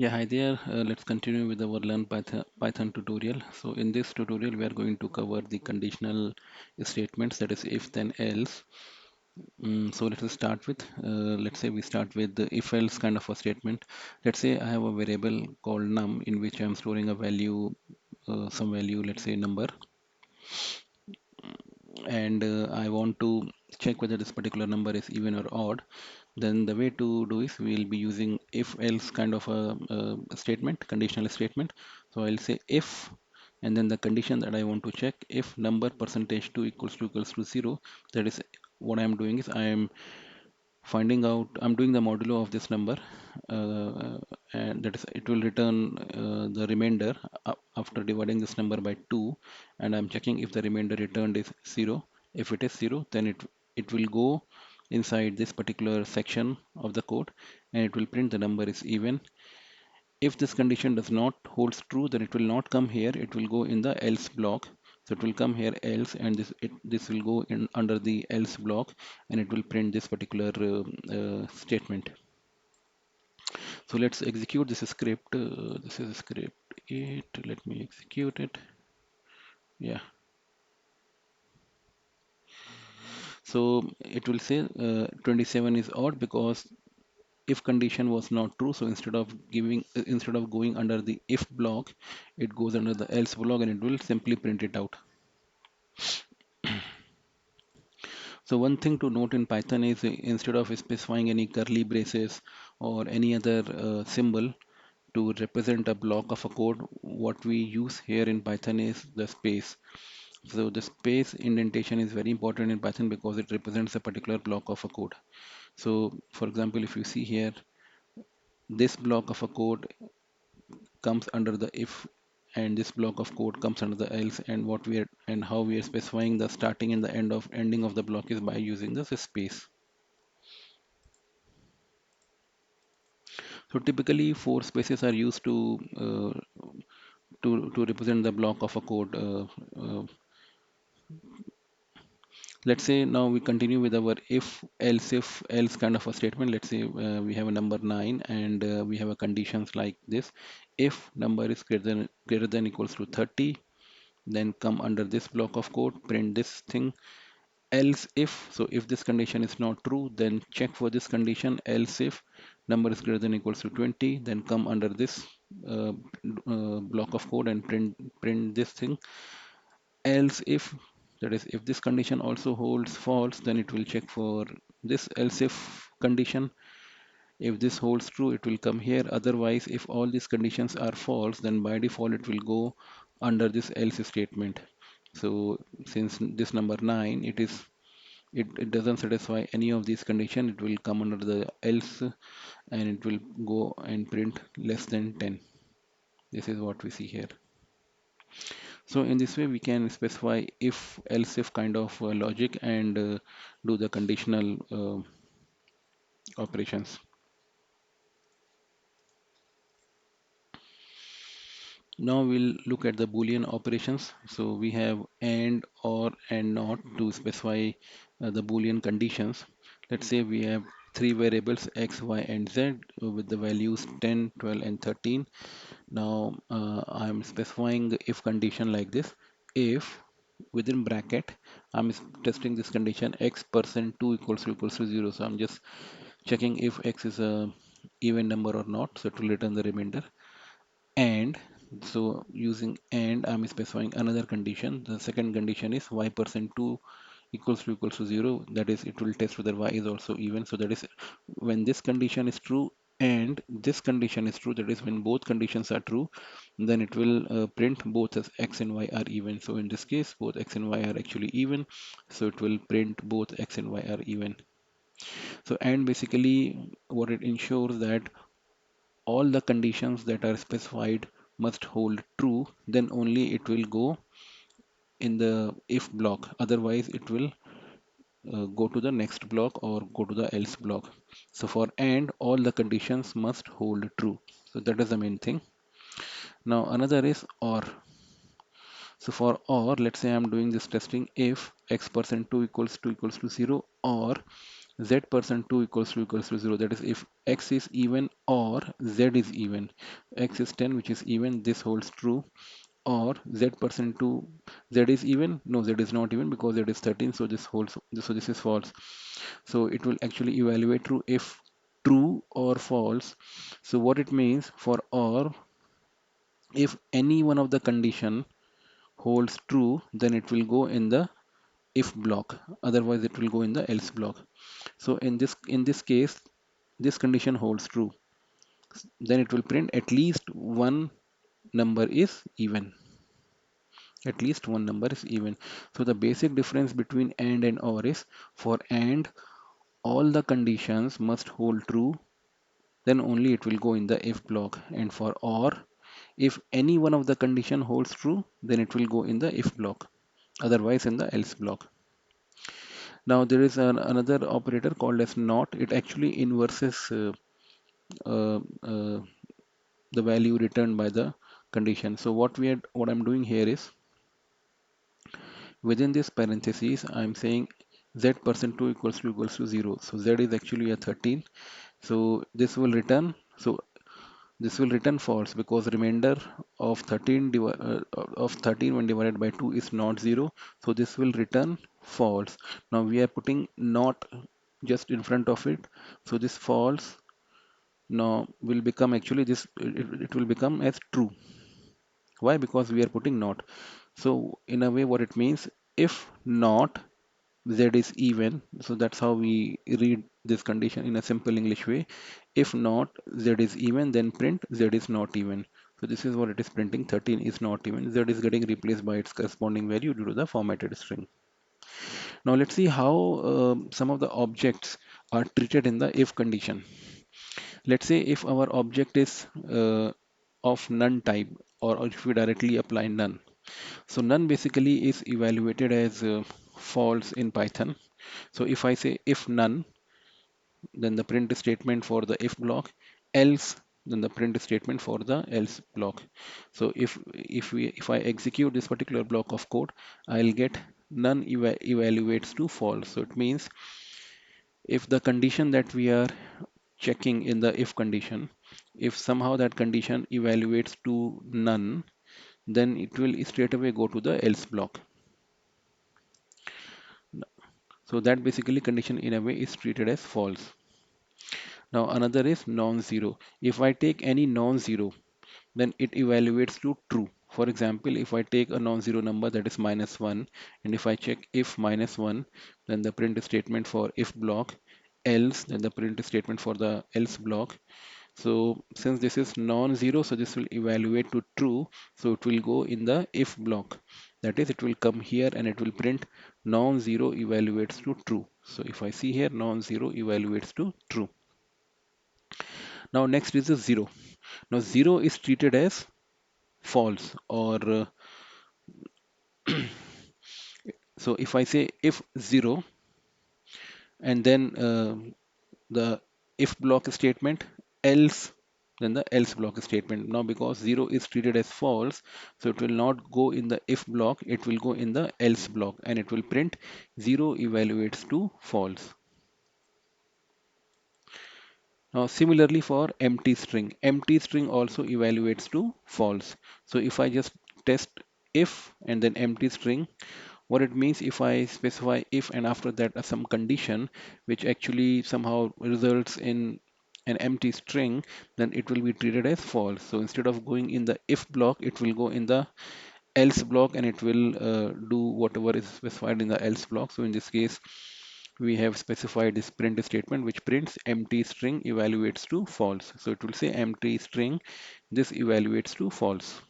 Yeah, hi there. Let's continue with our Learn Python tutorial. So in this tutorial, we are going to cover the conditional statements, that is if then else. So let us start with, let's say we start with the if else kind of a statement. Let's say I have a variable called num in which I'm storing a value, some value, let's say number, and I want to check whether this particular number is even or odd. Then the way to do is we'll be using if else kind of a statement, conditional statement. So I'll say if, and then the condition that I want to check, if number percentage 2 equals to 0. That is, what I'm doing is finding out, I'm doing the modulo of this number, uh, and that is it will return the remainder after dividing this number by 2, and I'm checking if the remainder returned is 0. If it is 0, then it will go inside this particular section of the code, and it will print the number is even. If this condition does not holds true, then it will not come here, it will go in the else block. So it will come here else, and this will go in under the else block, and it will print this particular statement. So let's execute this script. This is script 8. Let me execute it. Yeah. So it will say 27 is odd because if condition was not true. So instead of going under the if block, it goes under the else block, and it will simply print it out. So one thing to note in Python is instead of specifying any curly braces or any other symbol to represent a block of a code, what we use here in Python is the space. So the space indentation is very important in Python because it represents a particular block of a code. So for example, if you see here, this block of a code comes under the if, and this block of code comes under the else, and what we are and how we are specifying the starting and the ending of the block is by using this space. So typically four spaces are used to represent the block of a code. Let's say now we continue with our if else kind of a statement. Let's say we have a number 9, and we have a conditions like this. If number is greater than equals to 30, then come under this block of code, print this thing. Else if, so if this condition is not true, then check for this condition. Else if number is greater than equals to 20, then come under this uh, block of code and print this thing. Else if, that is, if this condition also holds false, then it will check for this else if condition. If this holds true, it will come here. Otherwise, if all these conditions are false, then by default it will go under this else statement. So since this number 9, it doesn't satisfy any of these conditions, it will come under the else, and it will go and print less than 10. This is what we see here. So in this way, we can specify if else if kind of logic, and do the conditional operations. Now we'll look at the Boolean operations. So we have and, or, and not to specify the Boolean conditions. Let's say we have three variables x, y, and z with the values 10, 12, and 13. Now I'm specifying the if condition like this. If within bracket testing this condition x percent 2 equals to 0. So I'm just checking if x is a even number or not. So it will return the remainder. And so using and, I'm specifying another condition. The second condition is y percent 2 equals to 0. That is, it will test whether y is also even. So that is when this condition is true and this condition is true, that is when both conditions are true, then it will print both as x and y are even. So in this case, both x and y are actually even, so it will print both x and y are even. So and basically what it ensures that all the conditions that are specified must hold true, then only it will go in the if block. Otherwise it will go to the next block or go to the else block. So for and, all the conditions must hold true. So that is the main thing. Now another is or. So for or, let's say I'm doing this testing if x percent 2 equals to 0, or z percent 2 equals to 0. That is, if x is even or z is even. X is 10, which is even, this holds true. Or z percent 2, z is even, no, z is not even because z is 13, so this holds, so this is false. So it will actually evaluate true if true or false. So what it means for or, if any one of the condition holds true, then it will go in the if block, otherwise it will go in the else block. So in this case, this condition holds true, then it will print at least one number is even. At least one number is even. So the basic difference between and or is, for and all the conditions must hold true, then only it will go in the if block. And for or, if any one of the condition holds true, then it will go in the if block, otherwise in the else block. Now there is another operator called as not. It actually inverses uh, uh, the value returned by the condition. So what I'm doing here is, within this parentheses, I'm saying z percent 2 equals to 0. So z is actually a 13. So this will return. So this will return false because remainder of 13 when divided by 2 is not 0. So this will return false. Now we are putting not just in front of it. So this false now will become, actually it will become as true. Why? Because we are putting not. So in a way, what it means, if not z is even, so that's how we read this condition in a simple English way. If not z is even, then print z is not even. So this is what it is printing, 13 is not even. Z is getting replaced by its corresponding value due to the formatted string. Now let's see how some of the objects are treated in the if condition. Let's say if our object is of none type, or if we directly apply none. So none basically is evaluated as false in Python. So if I say if none, then the print statement for the if block, else, then the print statement for the else block. So if I execute this particular block of code, I'll get none evaluates to false. So it means if the condition that we are checking in the if condition, if somehow that condition evaluates to none, then it will straight away go to the else block. So that basically condition in a way is treated as false. Now another is non-zero. If I take any non-zero, then it evaluates to true. For example, if I take a non-zero number that is -1, and if I check if -1, then the print statement for if block, else, then the print statement for the else block. So since this is non-zero, so this will evaluate to true, so it will go in the if block. That is, it will come here and it will print non-zero evaluates to true. So if I see here, non-zero evaluates to true. Now next is the 0. Now 0 is treated as false, or so if I say if 0, and then the if block statement, else, then the else block statement. Now because 0 is treated as false, so it will not go in the if block, it will go in the else block, and it will print 0 evaluates to false. Now similarly for empty string also evaluates to false. So if I just test if and then empty string, what it means, if I specify if and after that some condition which actually somehow results in an empty string, then it will be treated as false. So instead of going in the if block, it will go in the else block, and it will do whatever is specified in the else block. So in this case, we have specified this print statement which prints empty string evaluates to false. So it will say empty string, this evaluates to false.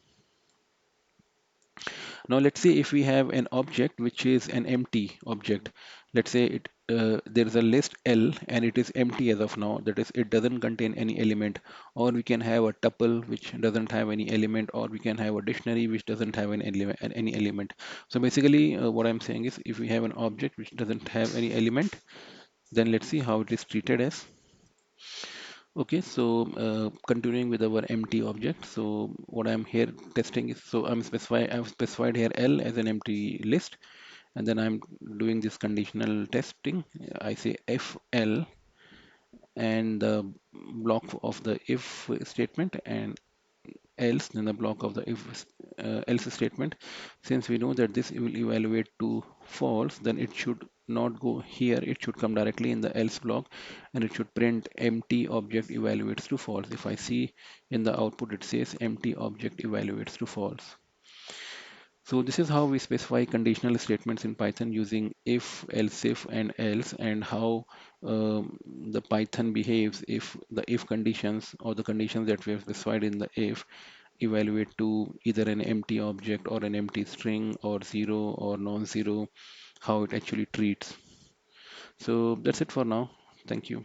Now let's say if we have an object which is an empty object. Let's say there is a list L and it is empty as of now. That is, it doesn't contain any element. Or we can have a tuple which doesn't have any element, or we can have a dictionary which doesn't have any element. So basically, what I'm saying is, if we have an object which doesn't have any element, then let's see how it is treated as. Okay, so continuing with our empty object. So what I'm here testing is, so I've specified here L as an empty list, and then I'm doing this conditional testing. I say FL and the block of the if statement, and else then the block of the if else statement. Since we know that this will evaluate to false, then it should not go here, it should come directly in the else block, and it should print empty object evaluates to false. If I see in the output, it says empty object evaluates to false. So this is how we specify conditional statements in Python using if, else if, and else, and how the Python behaves if the if conditions or the conditions that we have specified in the if evaluate to either an empty object or an empty string or zero or non-zero, how it actually treats. So that's it for now. Thank you.